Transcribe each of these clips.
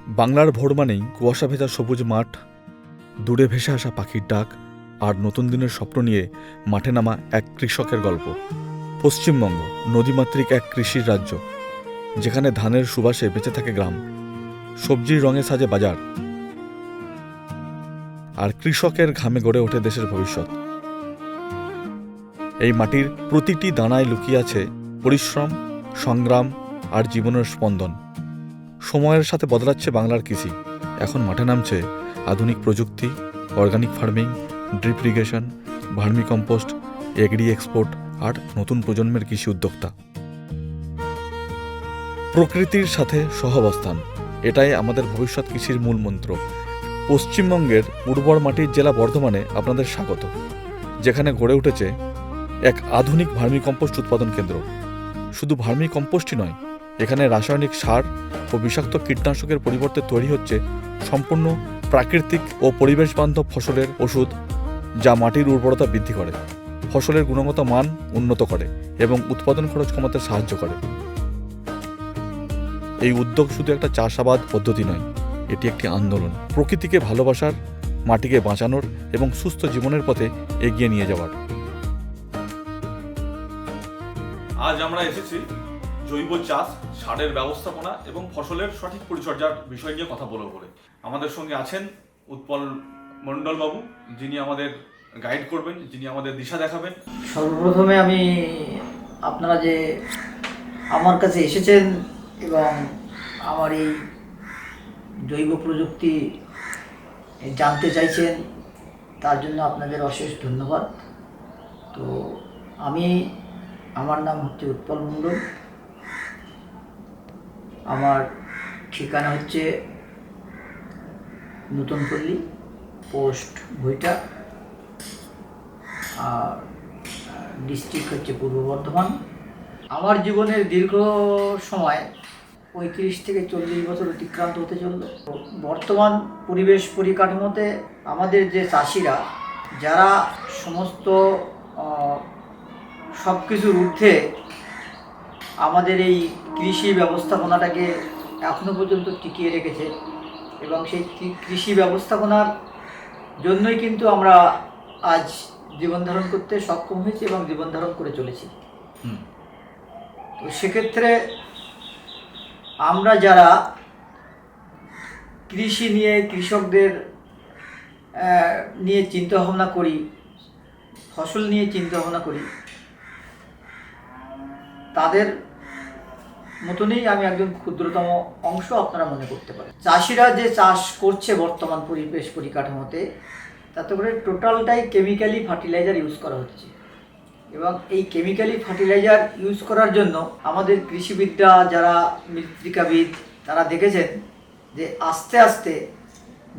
বাংলার ভোর মানেই কুয়াশা ভেজা সবুজ মাঠ, দূরে ভেসে আসা পাখির ডাক আর নতুন দিনের স্বপ্ন নিয়ে মাঠে নামা এক কৃষকের গল্প। পশ্চিমবঙ্গ নদীমাতৃক এক কৃষির রাজ্য, যেখানে ধানের সুবাসে বেঁচে থাকে গ্রাম, সবজির রঙে সাজে বাজার, আর কৃষকের ঘামে গড়ে ওঠে দেশের ভবিষ্যৎ। এই মাটির প্রতিটি দানায় লুকিয়ে আছে পরিশ্রম, সংগ্রাম আর জীবনের স্পন্দন। সময়ের সাথে বদলাচ্ছে বাংলার কৃষি। এখন মাঠে নামছে আধুনিক প্রযুক্তি, organic farming, drip irrigation, vermicompost, agri export আর নতুন প্রজন্মের কৃষি উদ্যোক্তা। প্রকৃতির সাথে সহাবস্থান, এটাই আমাদের ভবিষ্যৎ কৃষির মূল মন্ত্র। পশ্চিমবঙ্গের উর্বর মাটির জেলা বর্ধমানে আপনাদের স্বাগত, যেখানে গড়ে উঠেছে এক আধুনিক ভার্মি কম্পোস্ট উৎপাদন কেন্দ্র। শুধু ভার্মি কম্পোস্টই নয়, এখানে রাসায়নিক সার ও বিষাক্ত কীটনাশকের পরিবর্তে তৈরি হচ্ছে সম্পূর্ণ প্রাকৃতিক ও পরিবেশ বান্ধব ফসলের ওষুধ, যা মাটির উর্বরতা বৃদ্ধি করে, ফসলের গুণগত মান উন্নত করে এবং উৎপাদন খরচ কমাতে সাহায্য করে। এই উদ্যোগ শুধু একটা চাষাবাদ পদ্ধতি নয়, এটি একটি আন্দোলন, প্রকৃতিকে ভালোবাসার, মাটিকে বাঁচানোর এবং সুস্থ জীবনের পথে এগিয়ে নিয়ে যাওয়ার। আজ আমরা এসেছি জৈব চাষ, সারের ব্যবস্থাপনা এবং ফসলের সঠিক পরিচর্যার বিষয় নিয়ে কথা বলবো বলে। আমাদের সঙ্গে আছেন উৎপল মণ্ডল বাবু, যিনি আমাদের গাইড করবেন, যিনি আমাদের দিশা দেখাবেন। সর্বপ্রথমে আমি আপনারা যে আমার কাছে এসেছেন এবং আমার এই জৈব প্রযুক্তি জানতে চাইছেন, তার জন্য আপনাদের অশেষ ধন্যবাদ। তো আমার নাম হচ্ছে উৎপল মণ্ডল। আমার ঠিকানা হচ্ছে নতুনপল্লী, পোস্ট ভুইটা, আর ডিস্ট্রিক্ট হচ্ছে পূর্ব বর্ধমান। আমার জীবনের দীর্ঘ সময় 35 থেকে 40 বছর অতিক্রান্ত হতে চলল। বর্তমান পরিবেশ পরিকাঠামোতে আমাদের যে চাষিরা, যারা সমস্ত সব কিছুর ঊর্ধ্বে আমাদের এই কৃষি ব্যবস্থাপনাটাকে এখনও পর্যন্ত টিকিয়ে রেখেছে, এবং সেই কৃষি ব্যবস্থাপনার জন্যই কিন্তু আমরা আজ জীবন ধারণ করতে সক্ষম হয়েছি এবং জীবন ধারণ করে চলেছি। তো সেক্ষেত্রে আমরা যারা কৃষি নিয়ে, কৃষকদের নিয়ে চিন্তা ভাবনা করি, ফসল নিয়ে চিন্তা ভাবনা করি, তাদের মতনই আমি একজন ক্ষুদ্রতম অংশ আপনারা মনে করতে পারেন। চাষিরা যে চাষ করছে বর্তমান পরিবেশ পরিকাঠামোতে, তাতে করে টোটালটাই কেমিক্যালি ফার্টিলাইজার ইউজ করা হচ্ছে, এবং এই কেমিক্যালি ফার্টিলাইজার ইউজ করার জন্য আমাদের কৃষিবিদরা, যারা মৃত্তিকাবিদ, তারা দেখেছেন যে আস্তে আস্তে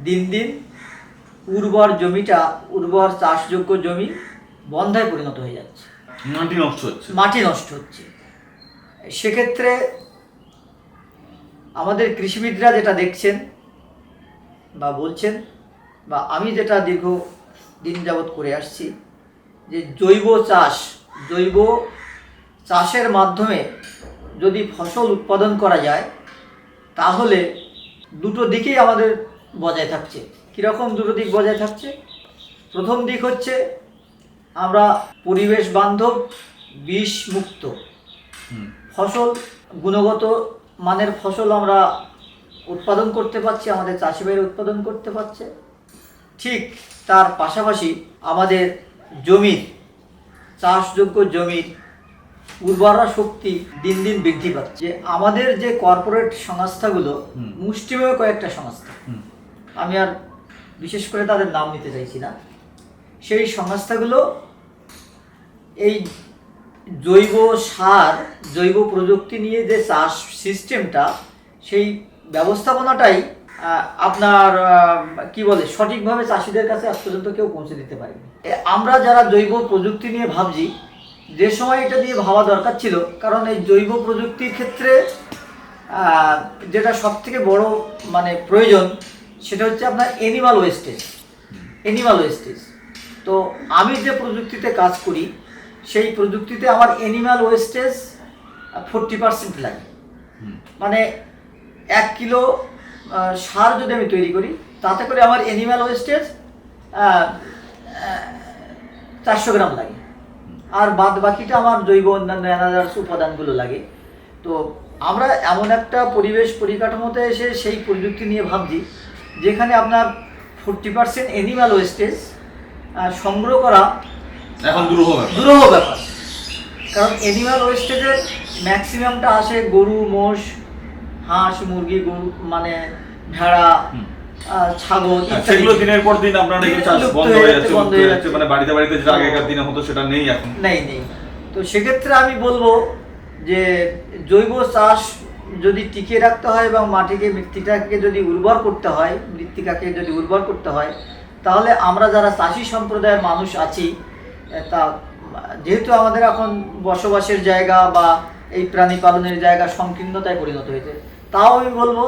দিন দিন উর্বর জমিটা, উর্বর চাষযোগ্য জমি বন্ধায় পরিণত হয়ে যাচ্ছে, মাটি নষ্ট হচ্ছে। সেক্ষেত্রে আমাদের কৃষিবিদরা যেটা দেখছেন বা বলছেন, বা আমি যেটা দীর্ঘ দিন যাবৎ করে আসছি, যে জৈব চাষের মাধ্যমে যদি ফসল উৎপাদন করা যায়, তাহলে দুটো দিকেই আমাদের বজায় থাকছে। কীরকম দুটো দিক বজায় থাকছে? প্রথম দিক হচ্ছে আমরা পরিবেশ বান্ধব, বিষ মুক্ত ফসল, গুণগত মানের ফসল আমরা উৎপাদন করতে পারছি, আমাদের চাষি ভাইরা উৎপাদন করতে পারছে। ঠিক তার পাশাপাশি আমাদের জমির, চাষযোগ্য জমির উর্বরা শক্তি দিন দিন বৃদ্ধি পাচ্ছে। আমাদের যে কর্পোরেট সংস্থাগুলো, মুষ্টিমেয় কয়েকটা সংস্থা, আমি আর বিশেষ করে তাদের নাম নিতে চাইছি না, সেই সংস্থাগুলো এই জৈব সার, জৈব প্রযুক্তি নিয়ে যে চাষ সিস্টেমটা, সেই ব্যবস্থাপনাটাই আপনার সঠিকভাবে চাষিদের কাছে আজ পর্যন্ত কেউ পৌঁছে দিতে পারেনি। আমরা যারা জৈব প্রযুক্তি নিয়ে ভাবছি, যে সময় এটা দিয়ে ভাবা দরকার ছিল, কারণ এই জৈব প্রযুক্তির ক্ষেত্রে যেটা সব থেকে বড় প্রয়োজন, সেটা হচ্ছে আপনার অ্যানিমাল ওয়েস্টেজ। তো আমি যে প্রযুক্তিতে কাজ করি, সেই প্রযুক্তিতে আমার অ্যানিমাল ওয়েস্টেজ 40% লাগে। 1 কিলো সার যদি আমি তৈরি করি, তাতে করে আমার অ্যানিম্যাল ওয়েস্টেজ 400 গ্রাম লাগে, আর বাদ বাকিটা আমার জৈব অন্যান্য অ্যানাদার্স উপাদানগুলো লাগে। তো আমরা এমন একটা পরিবেশ পরিকাঠামোতে এসে সেই প্রযুক্তি নিয়ে ভাবছি যেখানে আপনার 40% অ্যানিম্যাল ওয়েস্টেজ সংগ্রহ করা এখন দুরূহ ব্যাপার। কারণ অ্যানিম্যাল ওয়েস্টেজের ম্যাক্সিমামটা আসে গরু, মোষ, হাঁস, মুরগি, গরু মানে ভেড়া, ছাগল, সেগুলো দিনের পর দিন আপনারা এগুলো চাষ বন্ধ হয়ে যাচ্ছে, মানে বাড়িতে বাড়িতে যেটা আগেকার দিনে হতো সেটা নেই এখন। নেই। তো সেক্ষেত্রে আমি বলবো যে জৈব চাষ যদি টিকিয়ে রাখতে হয় এবং মৃত্তিকাকে যদি উর্বর করতে হয়, তাহলে আমরা যারা চাষি সম্প্রদায়ের মানুষ আছি, তা যেহেতু আমাদের এখন বসবাসের জায়গা বা এই প্রাণী পালনের জায়গা সংকীর্ণতায় পরিণত হয়েছে, তাও আমি বলবো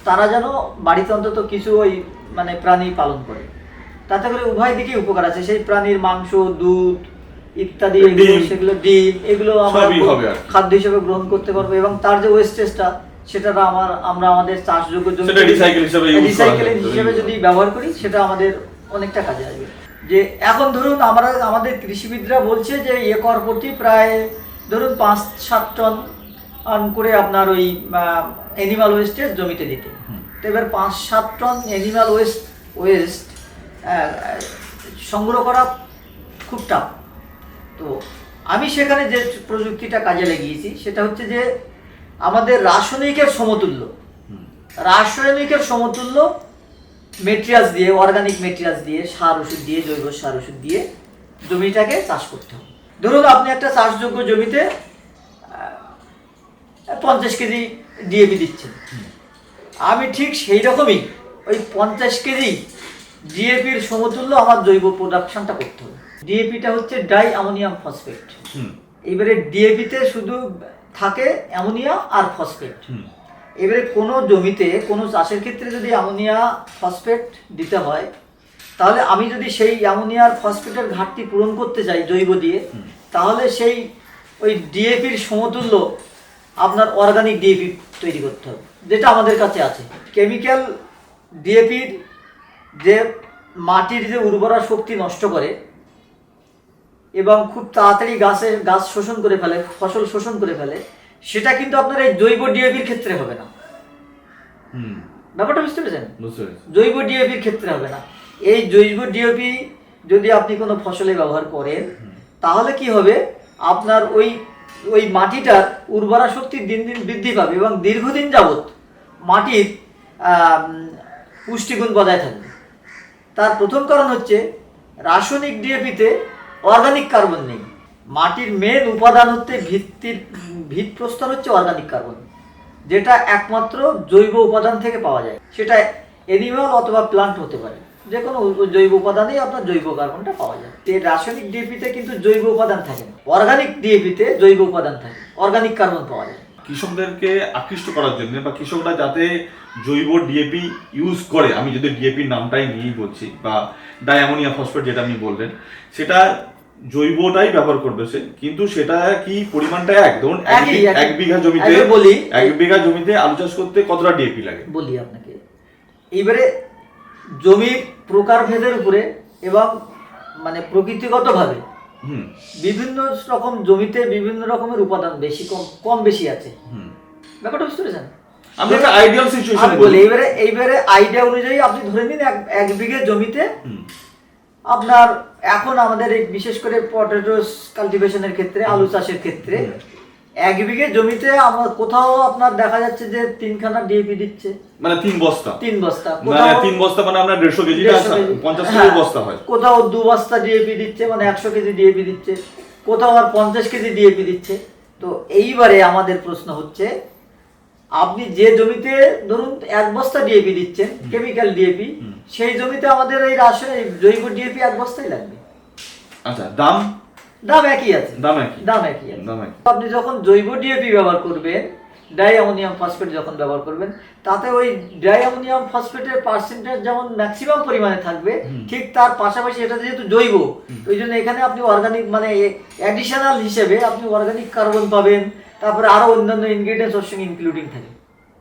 তারা যেন বাড়িতে অন্তত কিছু ওই মানে প্রাণী পালন করে, তাতে করে উভয় দিকেই উপকার আছে। সেই প্রাণীর মাংস, দুধ ইত্যাদি, সেগুলো ডিম, এগুলো আমরা খাদ্য হিসেবে গ্রহণ করতে পারবো এবং তার যে ওয়েস্টেজটা সেটা আমরা আমাদের চাষযোগ্য জমি রিসাইকেলিং হিসেবে যদি ব্যবহার করি, সেটা আমাদের অনেকটা কাজে আসবে। যে এখন ধরুন আমাদের কৃষিবিদরা বলছে যে একর প্রতি প্রায় ধরুন 5-7 টন করে আপনার ওই অ্যানিমাল ওয়েস্টেজ জমিতে দিতে। তো এবার 5-7 টন অ্যানিমাল ওয়েস্ট সংগ্রহ করা খুব টাফ। তো আমি সেখানে যে প্রযুক্তিটা কাজে লাগিয়েছি সেটা হচ্ছে যে আমাদের রাসায়নিকের সমতুল্য মেটেরিয়ালস দিয়ে, অর্গানিক মেটেরিয়ালস দিয়ে, সার ওষুধ দিয়ে, জৈব সার ওষুধ দিয়ে জমিটাকে চাষ করতে হবে। ধরুন আপনি একটা চাষযোগ্য জমিতে 50 কেজি ডিএপি দিচ্ছেন, আমি ঠিক সেই রকমই ওই 50 কেজি ডিএপির সমতুল্য আমার জৈব প্রোডাকশনটা করতে হবে। ডিএপিটা হচ্ছে ডাই অ্যামোনিয়াম ফসফেট। এবারে ডিএপিতে শুধু থাকে অ্যামোনিয়া আর ফসফেট। এবারে কোনো জমিতে কোনো চাষের ক্ষেত্রে যদি অ্যামোনিয়া ফসফেট দিতে হয়, তাহলে আমি যদি সেই অ্যামোনিয়ার ফসফেটের ঘাটতি পূরণ করতে চাই জৈব দিয়ে, তাহলে সেই ওই ডিএপির সমতুল্য আপনার অর্গানিক ডিএপি তৈরি করতে হবে, যেটা আমাদের কাছে আছে। কেমিক্যাল ডিএপির যে মাটির যে উর্বরা শক্তি নষ্ট করে এবং খুব তাড়াতাড়ি গাছ শোষণ করে ফেলে, ফসল শোষণ করে ফেলে, সেটা কিন্তু আপনার এই জৈব ডিএপির ক্ষেত্রে হবে না। ব্যাপারটা বুঝতে পেরেছেন? জৈব ডিএপির ক্ষেত্রে হবে না। এই জৈব ডিএপি যদি আপনি কোনো ফসলে ব্যবহার করেন, তাহলে কি হবে, আপনার ওই মাটিটার উর্বরা শক্তি দিন দিন বৃদ্ধি পাবে এবং দীর্ঘদিন যাবৎ মাটির পুষ্টিগুণ বজায় থাকবে। তার প্রথম কারণ হচ্ছে রাসায়নিক ডিএপিতে অর্গানিক কার্বন নেই। মাটির মেন উপাদান হচ্ছে ভিত প্রস্তর হচ্ছে অর্গানিক কার্বন, যেটা একমাত্র জৈব উপাদান থেকে পাওয়া যায়। সেটা অ্যানিমাল অথবা প্লান্ট হতে পারে, যে কোনো জৈব উপাদানেই আপনার জৈব কার্বনটা পাওয়া যায়। এই রাসায়নিক ডিএপিতে কিন্তু জৈব উপাদান থাকে না, অর্গানিক ডিএপিতে জৈব উপাদান থাকে, অর্গানিক কার্বন পাওয়া যায়। কৃষকদেরকে আকৃষ্ট করার জন্য বা কৃষকরা যাতে জৈব ডিএপি ইউজ করে, আমি যদি ডিএপির নামটাই নিয়েই বলছি, বা ডাই অ্যামোনিয়াম ফসফেট যেটা আপনি বললেন, সেটা জৈবটাই ব্যবহার করবে সে, কিন্তু সেটা কি পরিমাণটা ধরুন 1 বিঘা জমিতে 1 বিঘা জমিতে আলু চাষ করতে কতটা ডিএপি লাগে বলি আপনাকে। এইবারে জমির প্রকারভেদের উপরে এবং মানে প্রকৃতিগতভাবে বিভিন্ন রকম জমিতে বিভিন্ন রকমের উপাদান বেশি কম বেশি আছে। ব্যাপারটা বুঝতে পেরেছেন? আমি একটা আইডিয়াল সিচুয়েশন বলি। এইবারে আইডিয়া অনুযায়ী আপনি ধরে নিন 1 বিঘা জমিতে আপনার এখন আমাদের বিশেষ করে পটেটোস কাল্টিভেশনের ক্ষেত্রে, আলু চাষের ক্ষেত্রে 1 বিঘে জমিতে আমার কোথাও আপনার দেখা যাচ্ছে যে 3খানা ডিএপি দিচ্ছে, মানে 3 বস্তা, মানে 3 বস্তা মানে আপনার 150 কেজি, 50 কেজি বস্তা হয়। কোথাও 2 বস্তা ডিএপি দিচ্ছে, মানে 100 কেজি ডিএপি দিচ্ছে, কোথাও আর 50 কেজি ডিএপি দিচ্ছে। তো এইবারে আমাদের প্রশ্ন হচ্ছে, আপনি যে জমিতে ধরুন 1 বস্তা ডিএপি দিচ্ছেন, কেমিক্যাল ডিএপি, সেই জমিতে আমাদের এই রাসায়নিক জৈব ডিএপি 1 বস্তাই লাগবে। আচ্ছা, দাম একই আছে। আপনি যখন জৈব ডিএপি ব্যবহার করবেন, ডাই অ্যামোনিয়াম ফসফেট যখন ব্যবহার করবেন, তাতে ওই ডাই অ্যামোনিয়াম ফসফেটের পার্সেন্টেজ যেমন ম্যাক্সিমাম পরিমাণে থাকবে, ঠিক তার পাশাপাশি এটা যেহেতু জৈব, ওই জন্য এখানে আপনি অর্গানিক মানে অ্যাডিশনাল হিসেবে আপনি অর্গানিক কার্বন পাবেন, তারপরে আরো অন্যান্য ইনগ্রেডিয়েন্টস ওর সঙ্গে ইনক্লুডিং থাকে।